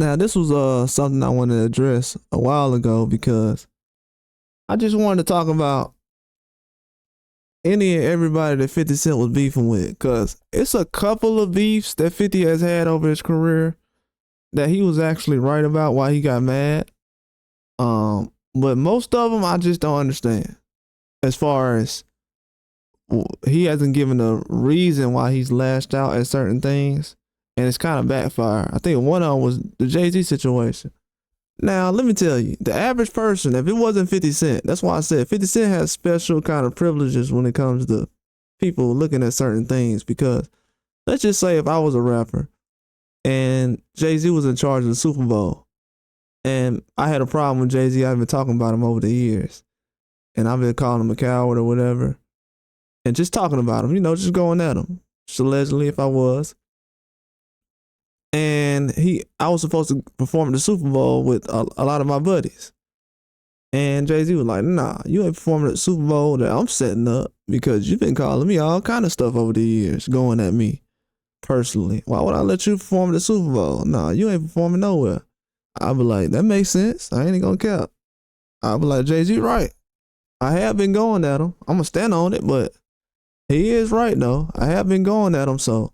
Now this was something I wanted to address a while ago because I just wanted to talk about any and everybody that 50 Cent was beefing with. Cause it's a couple of beefs that 50 has had over his career that he was actually right about why he got mad. But most of them I just don't understand. As far as he hasn't given a reason why he's lashed out at certain things, and it's kind of backfire. I think one of them was the Jay-Z situation. Now, let me tell you, the average person, if it wasn't 50 Cent, that's why I said 50 Cent has special kind of privileges when it comes to people looking at certain things. Because let's just say if I was a rapper and Jay-Z was in charge of the Super Bowl and I had a problem with Jay-Z, I've been talking about him over the years and I've been calling him a coward or whatever and just talking about him, just going at him, just allegedly if I was. And I was supposed to perform at the Super Bowl with a lot of my buddies. And Jay-Z was like, nah, you ain't performing at the Super Bowl that I'm setting up because you've been calling me all kind of stuff over the years, going at me personally. Why would I let you perform at the Super Bowl? Nah, you ain't performing nowhere. I'd be like, that makes sense. I ain't gonna cap. I'd be like, Jay-Z right. I have been going at him. I'm gonna stand on it, but he is right though. I have been going at him, so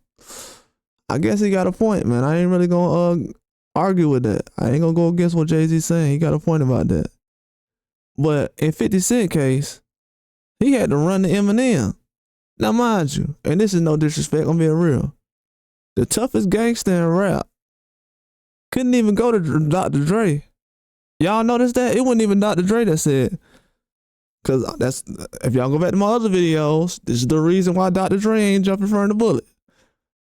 I guess he got a point, man. I ain't really gonna argue with that. I ain't gonna go against what Jay-Z's saying. He got a point about that. But in 50 Cent case, he had to run to Eminem. Now, mind you, and this is no disrespect, I'm being real. The toughest gangster in rap couldn't even go to Dr. Dre. Y'all notice that? It wasn't even Dr. Dre that said, because if y'all go back to my other videos, this is the reason why Dr. Dre ain't jumping in front of the bullet.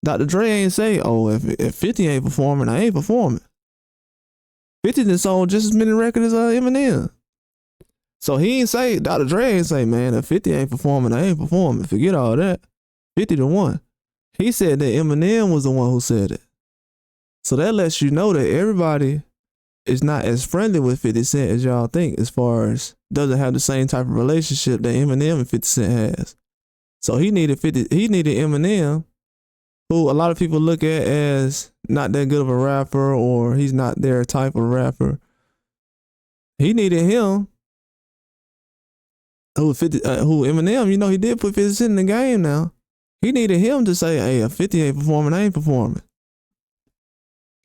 Dr. Dre ain't say, oh, if 50 ain't performing, I ain't performing. 50 done sold just as many records as Eminem. So he ain't say, Dr. Dre ain't say, man, if 50 ain't performing, I ain't performing. Forget all that. 50 to 1. He said that Eminem was the one who said it. So that lets you know that everybody is not as friendly with 50 Cent as y'all think, as far as doesn't have the same type of relationship that Eminem and 50 Cent has. So he needed Eminem, who a lot of people look at as not that good of a rapper, or he's not their type of rapper. He needed him, who Eminem, he did put 50 Cent in the game now. He needed him to say, hey, if 50 ain't performing, I ain't performing.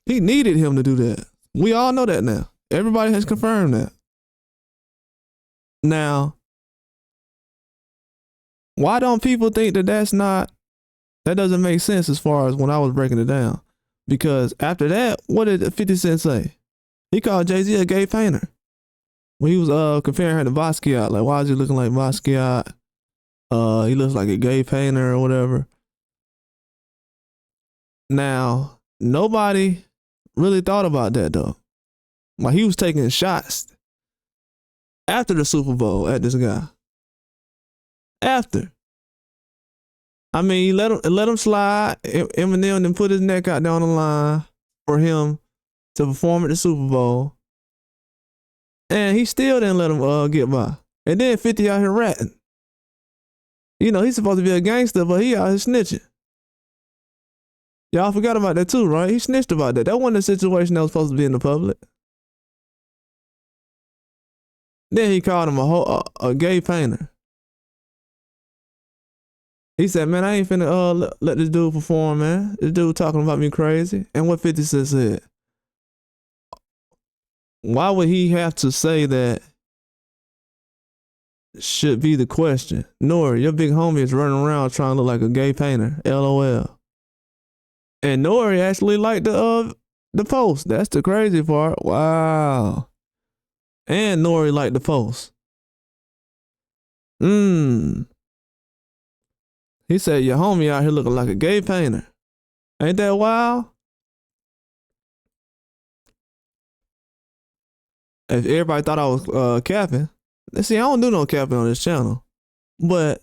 He needed him to do that. We all know that now. Everybody has confirmed that. Now, why don't people think that that doesn't make sense as far as when I was breaking it down? Because after that, what did 50 Cent say? He called Jay-Z a gay painter. When he was comparing her to Basquiat, like, why is he looking like Basquiat? He looks like a gay painter or whatever. Now, nobody really thought about that though. Like, he was taking shots after the Super Bowl at this guy. After. I mean, he let him slide. Eminem then put his neck out down the line for him to perform at the Super Bowl. And he still didn't let him get by. And then 50 out here ratting. He's supposed to be a gangster, but he out here snitching. Y'all forgot about that too, right? He snitched about that. That wasn't a situation that was supposed to be in the public. Then he called him a gay painter. He said, man, I ain't finna let this dude perform, man. This dude talking about me crazy. And what 50 Cent said? Why would he have to say that should be the question? Nori, your big homie is running around trying to look like a gay painter. LOL. And Nori actually liked the post. That's the crazy part. Wow. And Nori liked the post. He said, your homie out here looking like a gay painter. Ain't that wild? If everybody thought I was capping. See, I don't do no capping on this channel. But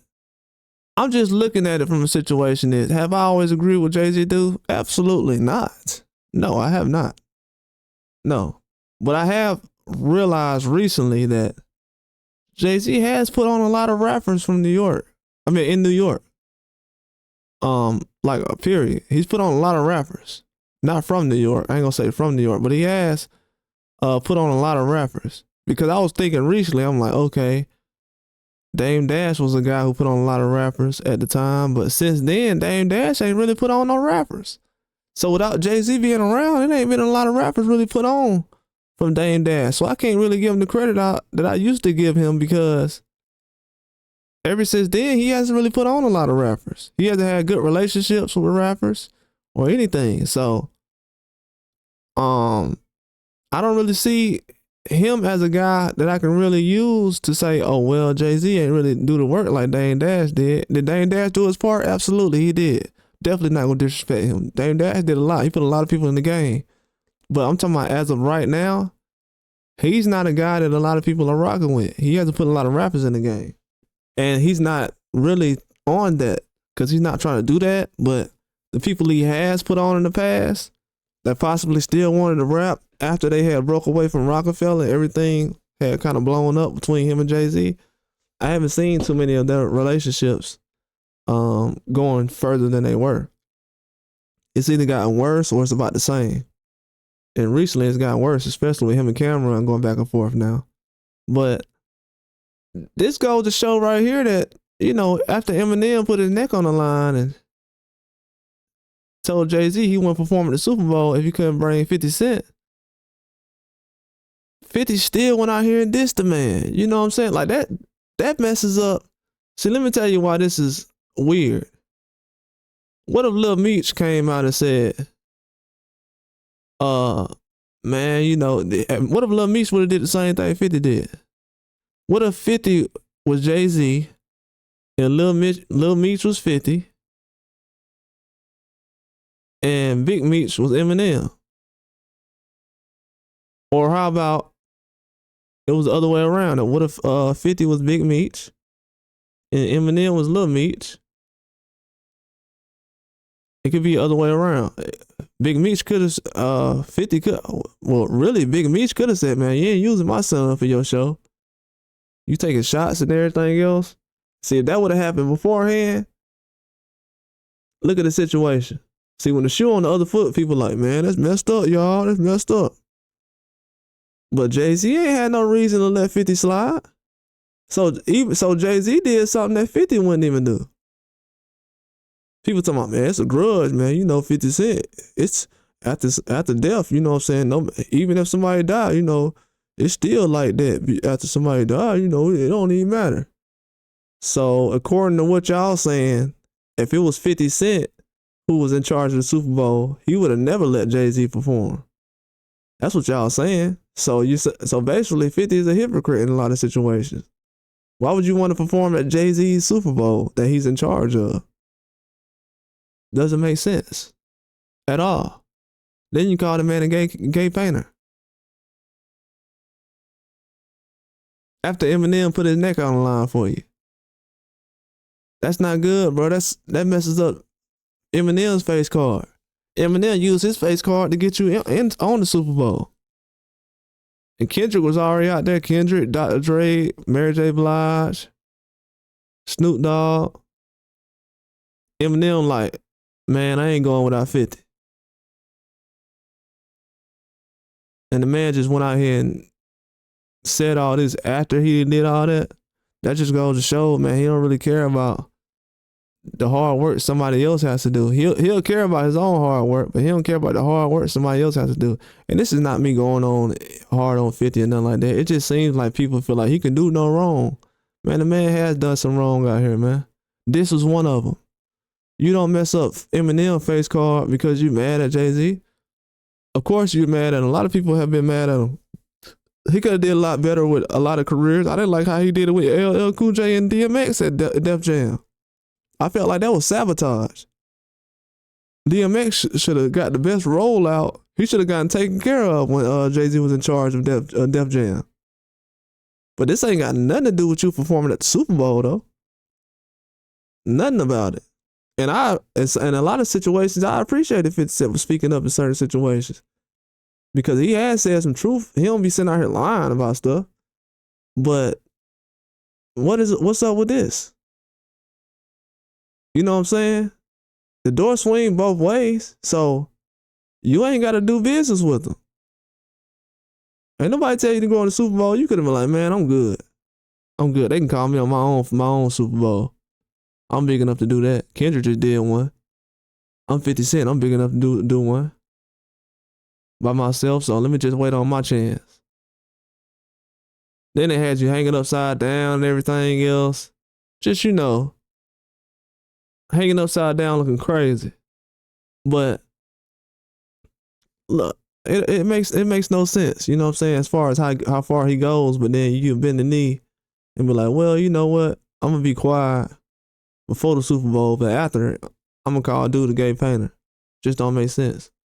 I'm just looking at it from a situation is, have I always agreed with Jay-Z do? Absolutely not. No, I have not. No. But I have realized recently that Jay-Z has put on a lot of rappers from New York. I mean, in New York. Like a period. He's put on a lot of rappers. not from New York. I ain't gonna say from New York, but he has put on a lot of rappers. Because I was thinking recently, I'm like, okay, Dame Dash was a guy who put on a lot of rappers at the time, but since then, Dame Dash ain't really put on no rappers. So without Jay-Z being around, it ain't been a lot of rappers really put on from Dame Dash. So I can't really give him the credit that I used to give him, because ever since then, he hasn't really put on a lot of rappers. He hasn't had good relationships with rappers or anything. So I don't really see him as a guy that I can really use to say, oh, well, Jay-Z ain't really do the work like Dame Dash did. Did Dame Dash do his part? Absolutely, he did. Definitely not gonna disrespect him. Dame Dash did a lot. He put a lot of people in the game. But I'm talking about as of right now, he's not a guy that a lot of people are rocking with. He hasn't put a lot of rappers in the game. And he's not really on that, because he's not trying to do that. But the people he has put on in the past that possibly still wanted to rap after they had broke away from Rockefeller, everything had kind of blown up between him and Jay-Z. I haven't seen too many of their relationships going further than they were. It's either gotten worse or it's about the same. And recently it's gotten worse, especially with him and Cameron going back and forth now. But this goes to show right here that, you know, after Eminem put his neck on the line and told Jay-Z he wouldn't perform at the Super Bowl if he couldn't bring 50 Cent, 50 still went out here and dissed the man. You know what I'm saying? Like that messes up. See, let me tell you why this is weird. What if Lil Meech came out and said, man, you know, what if Lil Meech would have did the same thing 50 did? What if 50 was Jay-Z and Lil Meech was 50 and Big Meech was Eminem? Or how about it was the other way around? What if 50 was Big Meech and Eminem was Lil Meech? It could be the other way around. Big Meech could have, 50 could, well, really, Big Meech could have said, man, you ain't using my son for your show. You taking shots and everything else. See, if that would have happened beforehand, look at the situation. See, when the shoe on the other foot, people like, man, that's messed up, y'all. That's messed up. But Jay-Z ain't had no reason to let 50 slide. So Jay-Z did something that 50 wouldn't even do. People talking about, man, it's a grudge, man. You know, 50 Cent, it's after death, you know what I'm saying? No, even if somebody died, you know, it's still like that. After somebody died, you know, it don't even matter. So according to what y'all saying, if it was 50 Cent who was in charge of the Super Bowl, he would have never let Jay-Z perform. That's what y'all saying. So basically 50 is a hypocrite in a lot of situations. Why would you want to perform at Jay-Z's Super Bowl that he's in charge of? Doesn't make sense at all. Then you call the man a gay painter. After Eminem put his neck on the line for you. That's not good, bro. That messes up Eminem's face card. Eminem used his face card to get you on the Super Bowl. And Kendrick was already out there. Kendrick, Dr. Dre, Mary J. Blige, Snoop Dogg. Eminem like, man, I ain't going without 50. And the man just went out here and said all this after he did all that. That just goes to show, man, he don't really care about the hard work somebody else has to do. He'll care about his own hard work, but he don't care about the hard work somebody else has to do. And this is not me going on hard on 50 or nothing like that. It just seems like people feel like he can do no wrong. Man, the man has done some wrong out here, man. This was one of them. You don't mess up Eminem face card because you mad at Jay-Z. Of course you're mad at him. A lot of people have been mad at him. He could have did a lot better with a lot of careers. I didn't like how he did it with LL Cool J and DMX at Def Jam. I felt like that was sabotage. DMX should have got the best rollout. He should have gotten taken care of when Jay-Z was in charge of Def Jam. But this ain't got nothing to do with you performing at the Super Bowl, though. Nothing about it. And in a lot of situations, I appreciate if 50 Cent was speaking up in certain situations. Because he has said some truth. He don't be sitting out here lying about stuff. But what's up with this? You know what I'm saying? The door swing both ways. So You ain't got to do business with them. Ain't nobody tell you to go on the Super Bowl. You could have been like, man, I'm good. I'm good. They can call me on my own for my own Super Bowl. I'm big enough to do that. Kendrick just did one. I'm 50 Cent. I'm big enough to do one by myself. So let me just wait on my chance. Then they had you hanging upside down and everything else. Just, hanging upside down looking crazy. But look, it makes no sense. You know what I'm saying? As far as how far he goes, but then you bend the knee and be like, well, you know what? I'm gonna be quiet before the Super Bowl, but after, I'm gonna call dude a gay painter. Just don't make sense.